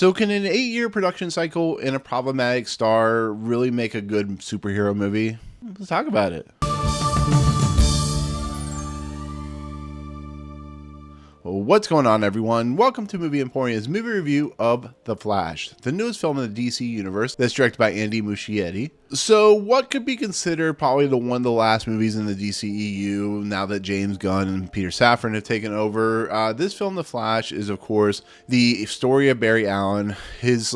So can an 8-year production cycle and a problematic star really make a good superhero movie? Let's talk about it. Well, what's going on, everyone? Welcome to Movie Emporium's movie review of The Flash, the newest film in the DC universe that's directed by Andy Muschietti. So what could be considered probably one of the last movies in the DCEU now that James Gunn and Peter Safran have taken over. This film, The Flash, is of course the story of Barry Allen, his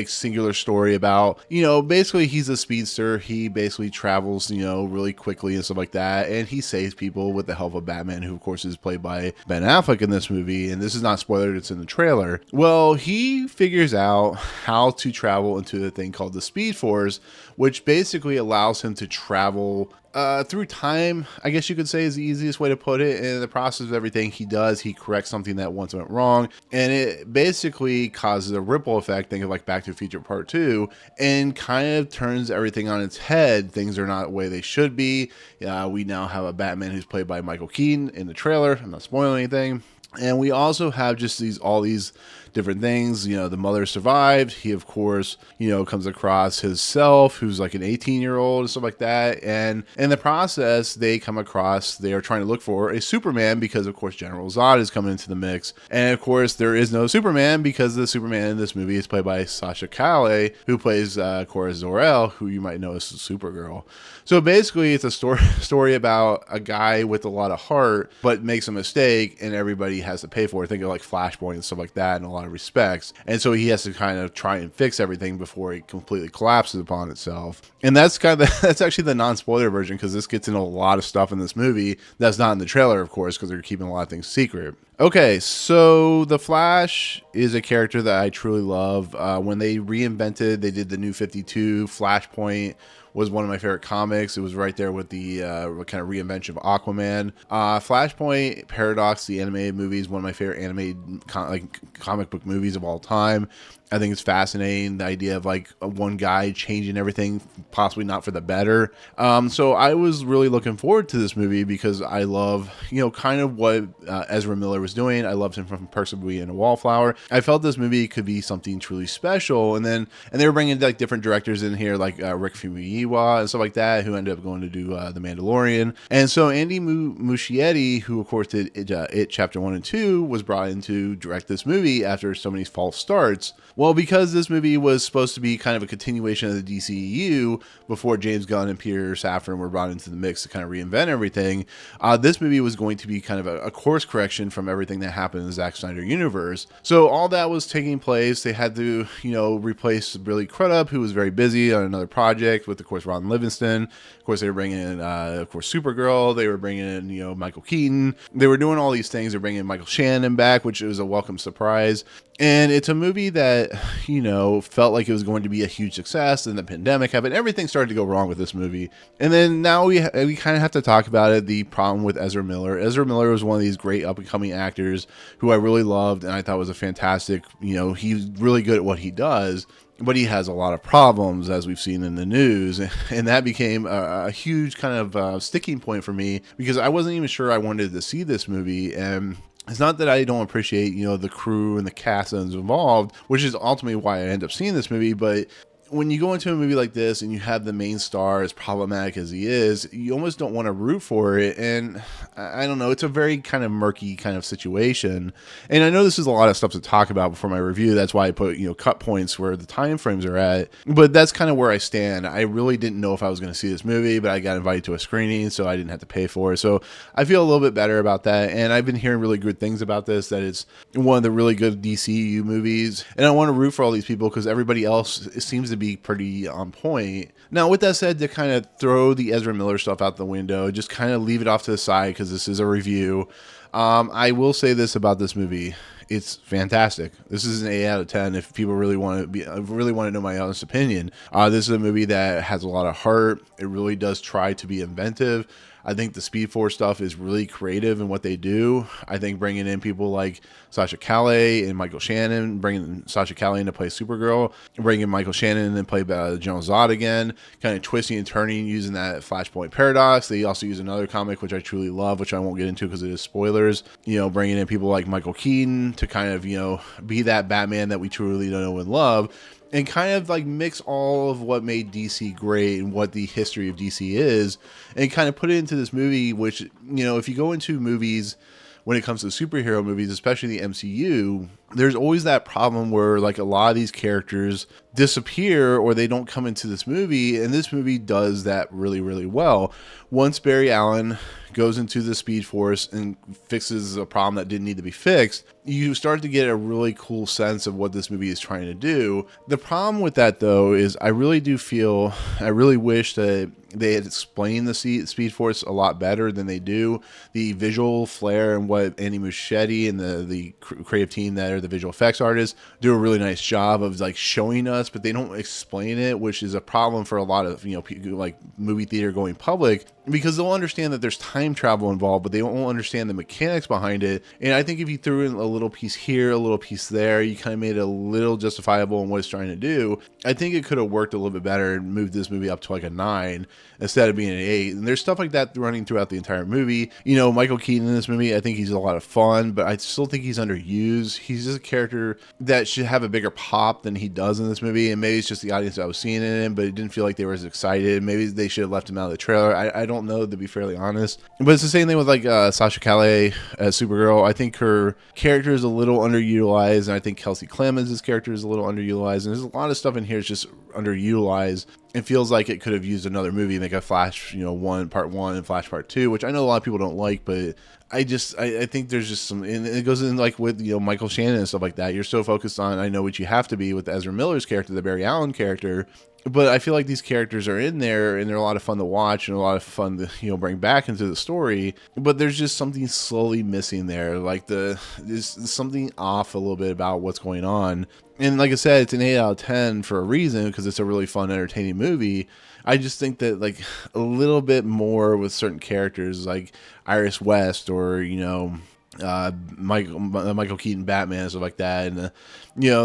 singular story about, basically he's a speedster. He basically travels, really quickly and stuff like that, and he saves people with the help of Batman, who of course is played by Ben Affleck in this movie, and this is not spoilered, it's in the trailer. Well, he figures out how to travel into the thing called the Speed Force, which basically allows him to travel through time, I guess you could say, is the easiest way to put it. And in the process of everything he does, he corrects something that once went wrong, and it basically causes a ripple effect. Think of like Back to the Future Part 2, and kind of turns everything on its head. Things are not the way they should be. We now have a Batman who's played by Michael Keaton in the trailer. I'm not spoiling anything. And we also have just all these different things. The mother survived. He, of course, comes across himself, who's like an 18-year-old and stuff like that. And in the process, they are trying to look for a Superman because, of course, General Zod is coming into the mix. And, of course, there is no Superman because the Superman in this movie is played by Sasha Calle, who plays, of course, Zor-El, who you might know as Supergirl. So basically, it's a story about a guy with a lot of heart, but makes a mistake, and everybody has to pay for it. Think of like Flashpoint and stuff like that in a lot of respects. And so he has to kind of try and fix everything before it completely collapses upon itself. And that's that's actually the non-spoiler version, because this gets into a lot of stuff in this movie that's not in the trailer, of course, because they're keeping a lot of things secret. Okay, so The Flash is a character that I truly love. When they they did the New 52, Flashpoint was one of my favorite comics. It was right there with the kind of reinvention of Aquaman. Flashpoint Paradox, the animated movie, is one of my favorite animated comic book movies of all time. I think it's fascinating, the idea of like one guy changing everything, possibly not for the better. So I was really looking forward to this movie because I love, kind of what Ezra Miller was doing. I loved him from Perks of Being a Wallflower. I felt this movie could be something truly special. And they were bringing like different directors in here, like Rick Famuyiwa and stuff like that, who ended up going to do The Mandalorian. And so Andy Muschietti, who of course did It Chapter 1 and 2, was brought in to direct this movie after so many false starts. Well, because this movie was supposed to be kind of a continuation of the DCEU before James Gunn and Peter Safran were brought into the mix to kind of reinvent everything, this movie was going to be kind of a course correction from everything that happened in the Zack Snyder universe. So all that was taking place. They had to, replace Billy Crudup, who was very busy on another project with, of course, Ron Livingston. Of course, they were bringing in, of course, Supergirl. They were bringing in, Michael Keaton. They were doing all these things. They're bringing Michael Shannon back, which was a welcome surprise. And it's a movie that, felt like it was going to be a huge success. And the pandemic happened. Everything started to go wrong with this movie. And then now we kind of have to talk about it. The problem with Ezra Miller. Ezra Miller was one of these great up-and-coming actors who I really loved and I thought was a fantastic, he's really good at what he does. But he has a lot of problems, as we've seen in the news, and that became a huge kind of sticking point for me because I wasn't even sure I wanted to see this movie. And it's not that I don't appreciate, the crew and the cast that's involved, which is ultimately why I end up seeing this movie, but when you go into a movie like this and you have the main star as problematic as he is, you almost don't want to root for it. And I don't know, it's a very kind of murky kind of situation. And I know this is a lot of stuff to talk about before my review. That's why I put, cut points where the time frames are at. But that's kind of where I stand. I really didn't know if I was going to see this movie, but I got invited to a screening, so I didn't have to pay for it. So I feel a little bit better about that. And I've been hearing really good things about this, that it's one of the really good DCU movies. And I want to root for all these people because everybody else seems to be pretty on point. Now, with that said, to kind of throw the Ezra Miller stuff out the window, just kind of leave it off to the side because this is a review. I will say this about this movie. It's fantastic. This is an 8 out of 10 if people really want to know my honest opinion. This is a movie that has a lot of heart. It really does try to be inventive. I think the Speed Force stuff is really creative in what they do. I think bringing in people like Sasha Calle and Michael Shannon, bringing Sasha Calle in to play Supergirl, bringing Michael Shannon in to play General Zod again, kind of twisting and turning using that Flashpoint paradox. They also use another comic, which I truly love, which I won't get into because it is spoilers. Bringing in people like Michael Keaton to kind of, be that Batman that we truly know and love, and kind of like mix all of what made DC great and what the history of DC is, and kind of put it into this movie, which, if you go into movies, when it comes to superhero movies, especially the MCU, there's always that problem where like a lot of these characters disappear or they don't come into this movie, and this movie does that really, really well. Once Barry Allen goes into the Speed Force and fixes a problem that didn't need to be fixed, you start to get a really cool sense of what this movie is trying to do. The problem with that, though, is I really wish that they had explained the Speed Force a lot better than they do. The visual flair and what Andy Muschietti and the creative team that are the visual effects artists do a really nice job of like showing us, but they don't explain it, which is a problem for a lot of like movie theater going public, because they'll understand that there's time travel involved, but they won't understand the mechanics behind it. And I think if you threw in a little piece here, a little piece there, you kind of made it a little justifiable in what it's trying to do. I think it could have worked a little bit better and moved this movie up to like a 9 instead of being an 8. And there's stuff like that running throughout the entire movie. Michael Keaton in this movie, I think he's a lot of fun, but I still think he's underused. He's just a character that should have a bigger pop than he does in this movie. And maybe it's just the audience that was seeing it in, but it didn't feel like they were as excited. Maybe they should have left him out of the trailer. I don't know, to be fairly honest. But it's the same thing with like Sasha Calle as Supergirl. I think her character is a little underutilized, and I think Kelsey Clemons' character is a little underutilized. And there's a lot of stuff in here that's just underutilized. It feels like it could have used another movie, like a Flash, part 1 and Flash part 2, which I know a lot of people don't like, but I think there's just some, and it goes in like with, Michael Shannon and stuff like that. You're so focused on, I know what you have to be with Ezra Miller's character, the Barry Allen character, but I feel like these characters are in there and they're a lot of fun to watch and a lot of fun to, bring back into the story, but there's just something slowly missing there. Like there's something off a little bit about what's going on. And like I said, it's an 8 out of 10 for a reason, because it's a really fun, entertaining movie. I just think that like a little bit more with certain characters like Iris West or, Michael Keaton Batman and stuff like that, and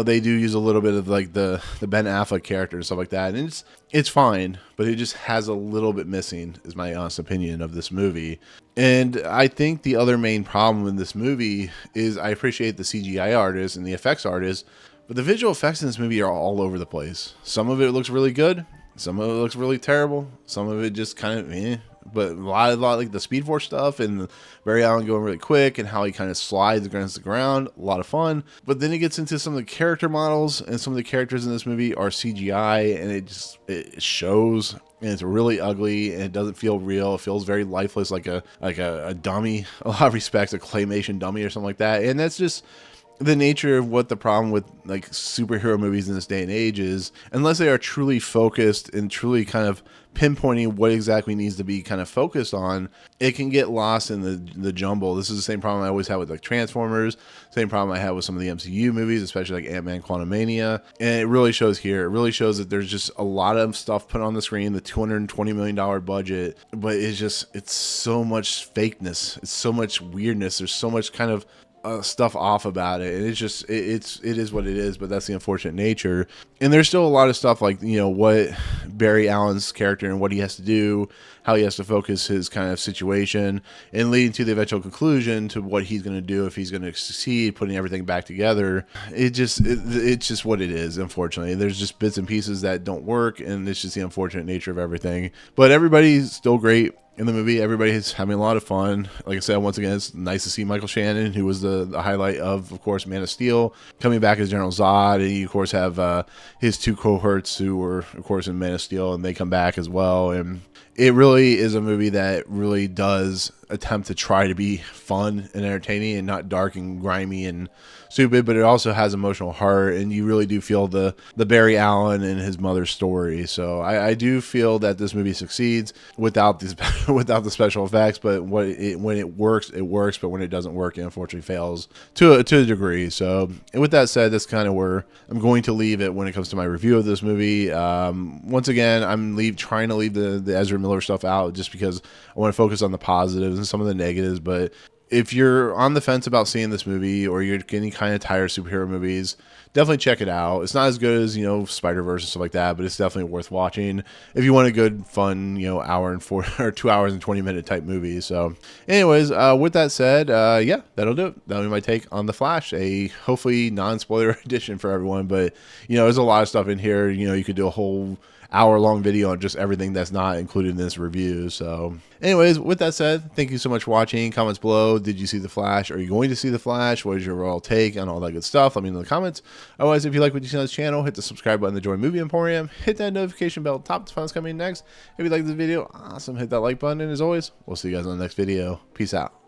they do use a little bit of like the Ben Affleck character and stuff like that, and it's fine, but it just has a little bit missing, is my honest opinion of this movie. And I think the other main problem in this movie is I appreciate the CGI artists and the effects artists, but the visual effects in this movie are all over the place. Some of it looks really good, some of it looks really terrible, some of it just kind of but a lot like the Speed Force stuff and Barry Allen going really quick and how he kind of slides against the ground, a lot of fun. But then it gets into some of the character models, and some of the characters in this movie are CGI, and it shows, and it's really ugly, and it doesn't feel real. It feels very lifeless, like a dummy, a lot of respects, a claymation dummy or something like that. And that's just the nature of what the problem with like superhero movies in this day and age is. Unless they are truly focused and truly kind of pinpointing what exactly needs to be kind of focused on, it can get lost in the jumble. This is the same problem I always had with like Transformers, same problem I had with some of the MCU movies, especially like Ant-Man Quantumania. And it really shows here. It really shows that there's just a lot of stuff put on the screen, the $220 million budget, but it's so much fakeness. It's so much weirdness. There's so much kind of stuff off about it, and it is what it is, but that's the unfortunate nature. And there's still a lot of stuff like what Barry Allen's character and what he has to do, how he has to focus his kind of situation, and leading to the eventual conclusion to what he's going to do if he's going to succeed, putting everything back together. It's just what it is, unfortunately. There's just bits and pieces that don't work, and it's just the unfortunate nature of everything. But everybody's still great in the movie. Everybody's having a lot of fun. Like I said, once again, it's nice to see Michael Shannon, who was the highlight of course, Man of Steel, coming back as General Zod. And you, of course, have his two cohorts who were, of course, in Man of Steel, and they come back as well. And it really is a movie that really does attempt to try to be fun and entertaining and not dark and grimy and stupid, but it also has emotional heart, and you really do feel the Barry Allen and his mother's story. So I do feel that this movie succeeds without the special effects, but when it works, it works, but when it doesn't work, it unfortunately fails to a degree. So, and with that said, that's kind of where I'm going to leave it when it comes to my review of this movie. Once again, I'm trying to leave the Ezra Miller similar stuff out just because I want to focus on the positives and some of the negatives. But if you're on the fence about seeing this movie, or you're getting kind of tired of superhero movies, definitely check it out. It's not as good as, Spider-Verse and stuff like that, but it's definitely worth watching if you want a good, fun, hour and 4 or 2 hours and 20-minute type movie. So anyways, with that said, yeah, that'll do it. That'll be my take on The Flash, a hopefully non-spoiler edition for everyone. But, there's a lot of stuff in here. You could do a whole hour-long video on just everything that's not included in this review. So anyways, with that said, thank you so much for watching. Comments below. Did you see The Flash? Are you going to see The Flash? What is your overall take on all that good stuff? Let me know in the comments. Otherwise, if you like what you see on this channel, hit the subscribe button to join Movie Emporium. Hit that notification bell top to find what's coming next. If you like this video, awesome. Hit that like button. And as always, we'll see you guys on the next video. Peace out.